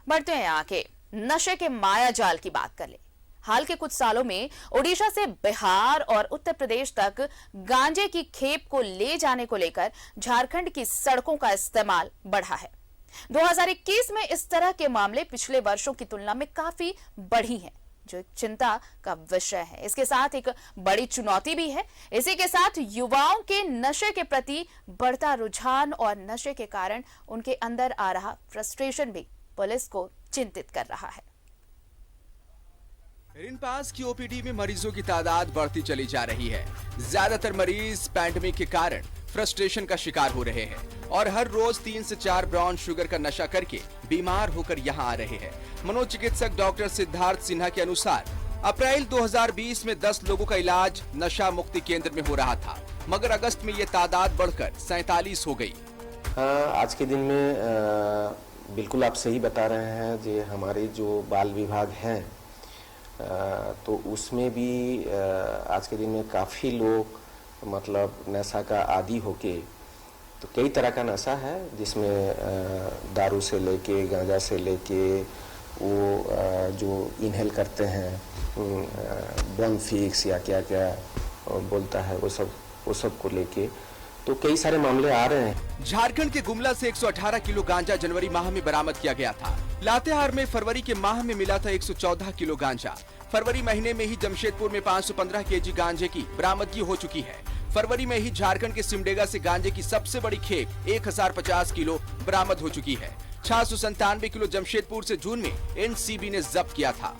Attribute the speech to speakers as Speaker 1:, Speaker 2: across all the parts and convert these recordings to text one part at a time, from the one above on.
Speaker 1: बढ़ते हैं आगे, नशे के माया जाल की बात कर ले। हाल के कुछ सालों में ओडिशा से बिहार और उत्तर प्रदेश तक गांजे की खेप को ले जाने को लेकर झारखंड की सड़कों का इस्तेमाल बढ़ा है। 2021 में इस तरह के मामले पिछले वर्षों की तुलना में काफी बढ़ी हैं, जो एक चिंता का विषय है। इसके साथ एक बड़ी चुनौती भी है। इसी के साथ युवाओं के नशे के प्रति बढ़ता रुझान और नशे के कारण उनके अंदर आ रहा फ्रस्ट्रेशन भी पुलिस को चिंतित कर रहा है।
Speaker 2: रिनपास की ओपीडी में मरीजों की तादाद बढ़ती चली जा रही है। ज्यादातर मरीज पैंडेमिक के कारण फ्रस्ट्रेशन का शिकार हो रहे हैं और हर रोज 3 से 4 ब्राउन शुगर का नशा करके बीमार होकर यहां आ रहे हैं। मनोचिकित्सक डॉक्टर सिद्धार्थ सिन्हा के अनुसार अप्रैल 2020 में 10 लोगों का इलाज नशा मुक्ति केंद्र में हो रहा था, मगर अगस्त में ये तादाद बढ़कर 47 हो गई।
Speaker 3: आज के दिन में बिल्कुल आप सही बता रहे हैं। जी, हमारे जो बाल विभाग है तो उसमें भी आज के दिन में काफ़ी लोग मतलब नशा का आदी होके, तो कई तरह का नशा है जिसमें दारू से लेके गांजा से लेके वो जो इनहेल करते हैं बम फिक्स या क्या क्या बोलता है वो सब को लेके तो कई सारे मामले आ रहे हैं।
Speaker 2: झारखंड के गुमला से 118 किलो गांजा जनवरी माह में बरामद किया गया था। लातेहार में फरवरी के माह में मिला था 114 किलो गांजा। फरवरी महीने में ही जमशेदपुर में 515 केजी गांजे की बरामदगी हो चुकी है। फरवरी में ही झारखंड के सिमडेगा से गांजे की सबसे बड़ी खेप 1050 किलो बरामद हो चुकी है। 697 किलो जमशेदपुर से जून में एनसीबी ने जब्त किया था।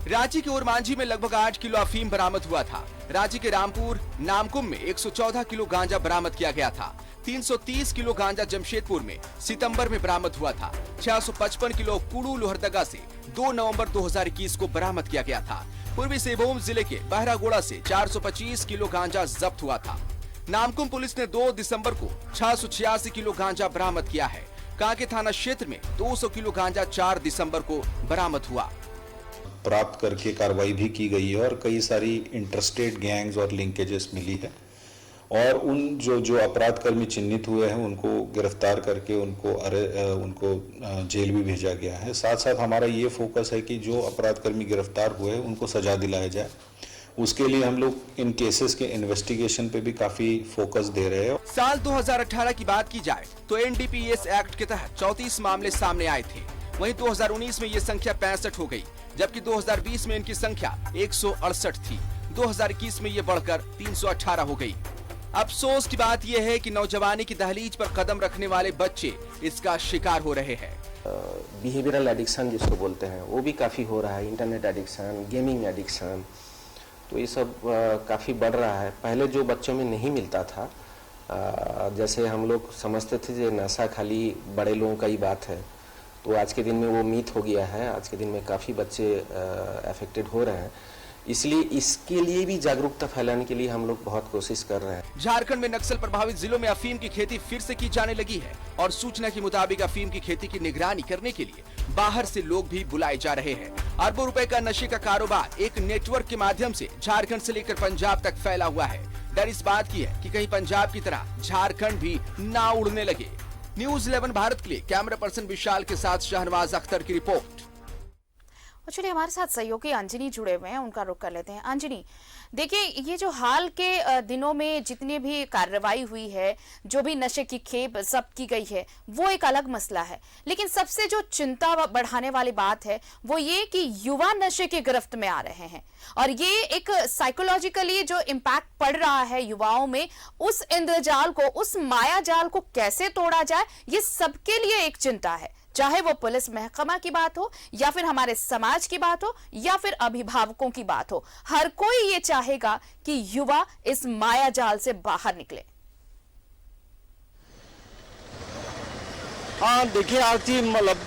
Speaker 2: रांची के ओरमांझी में लगभग 8 किलो अफीम बरामद हुआ था। रांची के रामपुर नामकुम में 114 किलो गांजा बरामद किया गया था। 330 किलो गांजा जमशेदपुर में सितंबर में बरामद हुआ था। 655 किलो कुड़ू लोहरदगा से 2 नवंबर 2021 को बरामद किया गया था। पूर्वी सिंहभूम जिले के बहरागोड़ा से 425 किलो गांजा जब्त हुआ था। नामकुम पुलिस ने 2 दिसंबर को 686 किलो गांजा बरामद किया है। कांके थाना क्षेत्र में 200 किलो गांजा 4 दिसंबर को बरामद हुआ।
Speaker 4: प्राप्त करके कार्रवाई भी की गई है और कई सारी इंटरस्टेट गैंग्स और लिंकेजेस मिली है और उन जो अपराध कर्मी चिन्हित हुए हैं उनको गिरफ्तार करके उनको जेल भी भेजा गया है। साथ साथ हमारा ये फोकस है कि जो अपराध कर्मी गिरफ्तार हुए हैं उनको सजा दिलाया जाए। उसके लिए हम लोग इन केसेस के इन्वेस्टिगेशन पे भी काफी फोकस दे रहे हैं।
Speaker 2: साल 2018 की बात की जाए तो एनडीपीएस एक्ट के तहत 34 मामले सामने आए थे। वहीं 2019 में ये संख्या 65 हो गई, जबकि 2020 में इनकी संख्या 168 थी। 2021 में ये बढ़कर 318 हो गई। अफसोस की बात यह है कि नौजवानी की दहलीज पर कदम रखने वाले बच्चे इसका शिकार हो रहे हैं।
Speaker 3: बिहेवियरल एडिक्शन जिसको बोलते हैं वो भी काफ़ी हो रहा है। इंटरनेट एडिक्शन, गेमिंग एडिक्शन, तो ये सब काफ़ी बढ़ रहा है। पहले जो बच्चों में नहीं मिलता था, जैसे हम लोग समझते थे कि नशा खाली बड़े लोगों का ही बात है, तो आज के दिन में वो मिथ हो गया है। आज के दिन में काफ़ी बच्चे अफेक्टेड हो रहे हैं। इसलिए इसके लिए भी जागरूकता फैलाने के लिए हम लोग बहुत कोशिश कर रहे हैं।
Speaker 2: झारखंड में नक्सल प्रभावित जिलों में अफीम की खेती फिर से की जाने लगी है और सूचना के मुताबिक अफीम की खेती की निगरानी करने के लिए बाहर से लोग भी बुलाए जा रहे हैं। अरबों रुपए का नशे का कारोबार एक नेटवर्क के माध्यम से झारखंड से लेकर पंजाब तक फैला हुआ है। डर इस बात की है कि कहीं पंजाब की तरह झारखंड भी ना उड़ने लगे। न्यूज़ 11 भारत के लिए कैमरा पर्सन विशाल के साथ शाहनवाज अख्तर की रिपोर्ट।
Speaker 1: और चलिए हमारे साथ सहयोगी अंजनी जुड़े हुए हैं, उनका रुख कर लेते हैं। अंजनी, देखिए ये जो हाल के दिनों में जितनी भी कार्रवाई हुई है, जो भी नशे की खेप जब्त की गई है, वो एक अलग मसला है, लेकिन सबसे जो चिंता बढ़ाने वाली बात है वो ये कि युवा नशे के गिरफ्त में आ रहे हैं और ये एक साइकोलॉजिकली जो इम्पैक्ट पड़ रहा है युवाओं में, उस इंद्रजाल को, उस माया जाल को कैसे तोड़ा जाए, ये सबके लिए एक चिंता है। चाहे वो पुलिस महकमा की बात हो या फिर हमारे समाज की बात हो या फिर अभिभावकों की बात हो, हर कोई ये चाहेगा कि युवा इस माया जाल से बाहर निकले।
Speaker 5: हाँ देखिए आरती, मतलब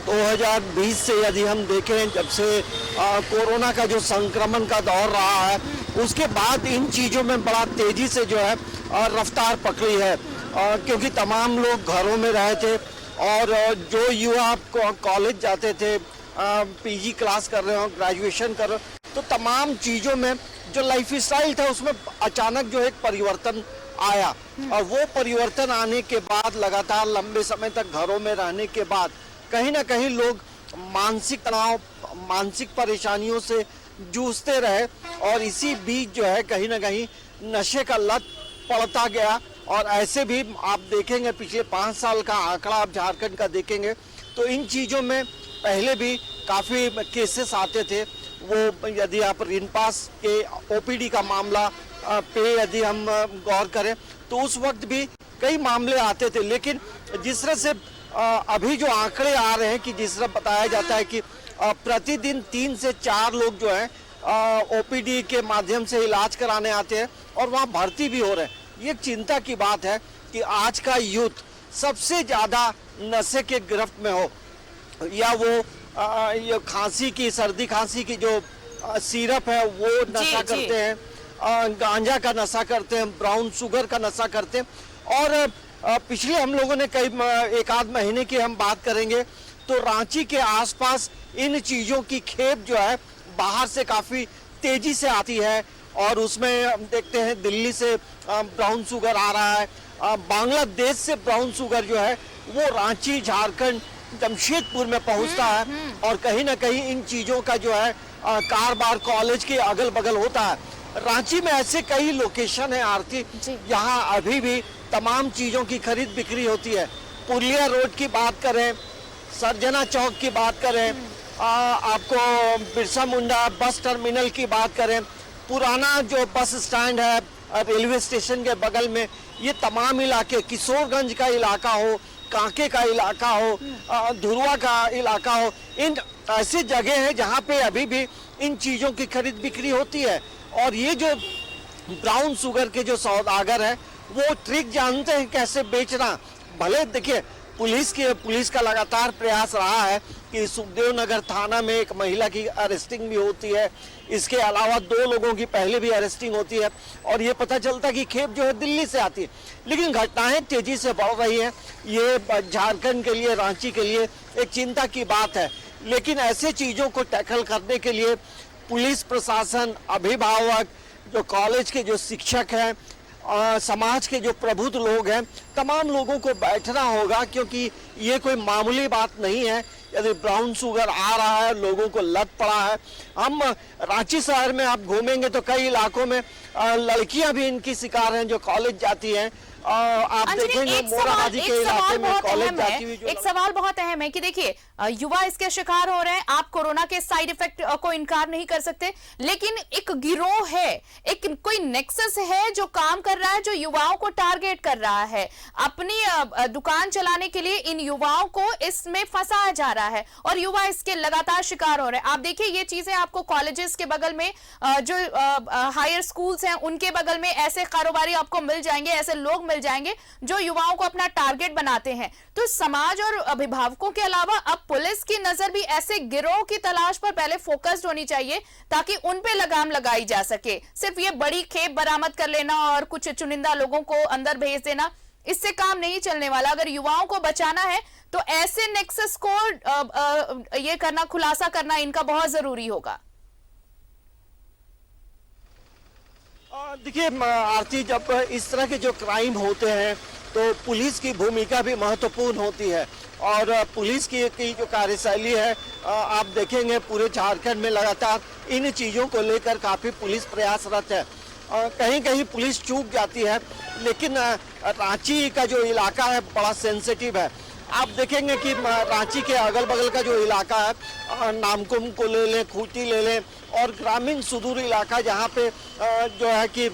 Speaker 5: 2020 से यदि हम देखें, जब से कोरोना का जो संक्रमण का दौर रहा है, उसके बाद इन चीज़ों में बड़ा तेजी से जो है रफ्तार पकड़ी है, क्योंकि तमाम लोग घरों में रहे थे और जो युवा कॉलेज जाते थे, पीजी क्लास कर रहे हो, ग्रेजुएशन कर रहे हो, तो तमाम चीज़ों में जो लाइफ स्टाइल था उसमें अचानक जो एक परिवर्तन आया और वो परिवर्तन आने के बाद लगातार लंबे समय तक घरों में रहने के बाद कहीं ना कहीं लोग मानसिक तनाव, मानसिक परेशानियों से जूझते रहे और इसी बीच जो है कहीं ना कहीं नशे का लत पड़ता गया। और ऐसे भी आप देखेंगे पिछले 5 साल का आंकड़ा आप झारखंड का देखेंगे तो इन चीज़ों में पहले भी काफ़ी केसेस आते थे। वो यदि आप रिनपास के ओपीडी का मामला पे यदि हम गौर करें तो उस वक्त भी कई मामले आते थे, लेकिन जिस तरह से अभी जो आंकड़े आ रहे हैं कि जिस तरह बताया जाता है कि प्रतिदिन 3 से 4 लोग जो हैं ओपीडी के माध्यम से इलाज कराने आते हैं और वहाँ भर्ती भी हो रहे हैं। ये चिंता की बात है कि आज का यूथ सबसे ज़्यादा नशे के गिरफ्त में हो, या वो ये खांसी की, सर्दी खांसी की जो सिरप है वो नशा करते हैं, गांजा का नशा करते हैं, ब्राउन शुगर का नशा करते हैं। और पिछले हम लोगों ने कई 1 आध महीने की हम बात करेंगे तो रांची के आसपास इन चीज़ों की खेप जो है बाहर से काफ़ी तेज़ी से आती है और उसमें हम देखते हैं दिल्ली से ब्राउन शुगर आ रहा है, बांग्लादेश से ब्राउन शुगर जो है वो रांची, झारखंड, जमशेदपुर में पहुंचता है और कहीं ना कहीं इन चीज़ों का जो है कारोबार कॉलेज के अगल बगल होता है। रांची में ऐसे कई लोकेशन है आरती, यहाँ अभी भी तमाम चीज़ों की खरीद बिक्री होती है। पुलिया रोड की बात करें, सरजना चौक की बात करें, आपको बिरसा मुंडा बस टर्मिनल की बात करें, पुराना जो बस स्टैंड है रेलवे स्टेशन के बगल में, ये तमाम इलाके, किशोरगंज का इलाका हो, कांके का इलाका हो, धुरवा का इलाका हो, इन ऐसी जगह है जहाँ पे अभी भी इन चीज़ों की खरीद बिक्री होती है। और ये जो ब्राउन शुगर के जो सौदागर है वो ट्रिक जानते हैं कैसे बेचना। भले देखिए पुलिस का लगातार प्रयास रहा है कि सुखदेव नगर थाना में एक महिला की अरेस्टिंग भी होती है, इसके अलावा 2 लोगों की पहले भी अरेस्टिंग होती है और ये पता चलता है कि खेप जो है दिल्ली से आती है। लेकिन घटनाएं तेजी से बढ़ रही हैं, ये झारखंड के लिए, रांची के लिए एक चिंता की बात है। लेकिन ऐसे चीज़ों को टैकल करने के लिए पुलिस प्रशासन, अभिभावक, जो कॉलेज के जो शिक्षक हैं, समाज के जो प्रबुद्ध लोग हैं, तमाम लोगों को बैठना होगा, क्योंकि ये कोई मामूली बात नहीं है। यदि ब्राउन शुगर आ रहा है, लोगों को लत पड़ा है, हम रांची शहर में आप घूमेंगे तो कई इलाकों में लड़कियां भी इनकी शिकार हैं जो कॉलेज जाती हैं। आप देखेंगे मोराबादी के इलाके में कॉलेज जाती हुई
Speaker 1: एक सवाल बहुत अहम है कि देखिए युवा इसके शिकार हो रहे हैं। आप कोरोना के साइड इफेक्ट को इनकार नहीं कर सकते, लेकिन एक गिरोह है, एक कोई नेक्सस है जो काम कर रहा है, जो युवाओं को टारगेट कर रहा है। अपनी दुकान चलाने के लिए इन युवाओं को इसमें फंसाया जा रहा है और युवा इसके लगातार शिकार हो रहे हैं। आप देखिए ये चीजें आपको कॉलेजेस के बगल में, जो हायर स्कूल्स हैं उनके बगल में ऐसे कारोबारी आपको मिल जाएंगे, ऐसे लोग मिल जाएंगे जो युवाओं को अपना टारगेट बनाते हैं। तो समाज और अभिभावकों के अलावा अब पुलिस की नजर भी ऐसे गिरोह की तलाश पर पहले फोकस्ड होनी चाहिए ताकि उन पे लगाम लगाई जा सके। सिर्फ ये बड़ी खेप बरामद कर लेना और कुछ चुनिंदा लोगों को अंदर भेज देना, इससे काम नहीं चलने वाला। अगर युवाओं को बचाना है तो ऐसे नेक्सस को ये करना, खुलासा करना इनका बहुत जरूरी होगा।
Speaker 5: देखिए आरती, जब इस तरह के जो क्राइम होते हैं तो पुलिस की भूमिका भी महत्वपूर्ण होती है और पुलिस की जो कार्यशैली है, आप देखेंगे पूरे झारखंड में लगातार इन चीज़ों को लेकर काफ़ी पुलिस प्रयासरत है। कहीं कहीं पुलिस चूक जाती है, लेकिन रांची का जो इलाका है बड़ा सेंसिटिव है। आप देखेंगे कि रांची के अगल बगल का जो इलाका है, नामकुम को ले लें, खूंटी ले लें और ग्रामीण सुदूर इलाका जहाँ पे जो है कि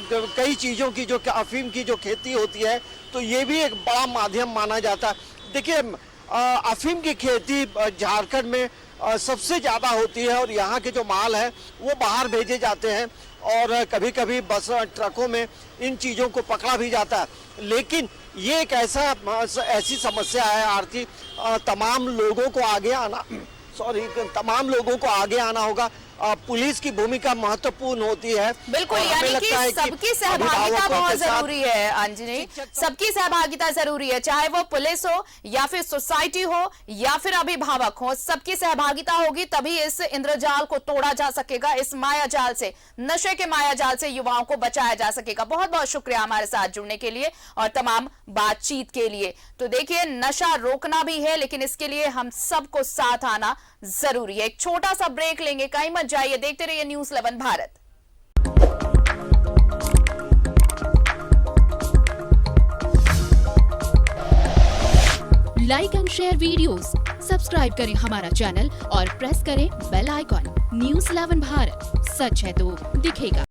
Speaker 5: कई चीज़ों की जो अफीम की जो खेती होती है, तो ये भी एक बड़ा माध्यम माना जाता है। देखिए अफीम की खेती झारखंड में सबसे ज़्यादा होती है और यहाँ के जो माल है वो बाहर भेजे जाते हैं और कभी कभी बस ट्रकों में इन चीज़ों को पकड़ा भी जाता है। लेकिन ये एक ऐसी समस्या है आरती, तमाम लोगों को आगे आना होगा पुलिस की भूमिका महत्वपूर्ण होती है।
Speaker 1: बिल्कुल,
Speaker 5: और हमें
Speaker 1: यानी कि
Speaker 5: लगता है
Speaker 1: सबकी सहभागिता
Speaker 5: अभिभावकों
Speaker 1: बहुत
Speaker 5: के साथ
Speaker 1: जरूरी है अंजनी, सबकी सहभागिता जरूरी है, चाहे वो पुलिस हो या फिर सोसाइटी हो या फिर अभिभावक हो, सबकी सहभागिता होगी तभी इस इंद्रजाल को तोड़ा जा सकेगा, इस माया जाल से, नशे के माया जाल से युवाओं को बचाया जा सकेगा। बहुत बहुत शुक्रिया हमारे साथ जुड़ने के लिए और तमाम बातचीत के लिए। तो देखिए, नशा रोकना भी है लेकिन इसके लिए हम सबको साथ आना जरूरी है। एक छोटा सा ब्रेक लेंगे, कहीं मत जाइए, देखते रहिए news 11 Bharat.
Speaker 6: Like and share videos, subscribe करें हमारा चैनल और प्रेस करें बेल आइकॉन। न्यूज़ 11 भारत, सच है तो दिखेगा।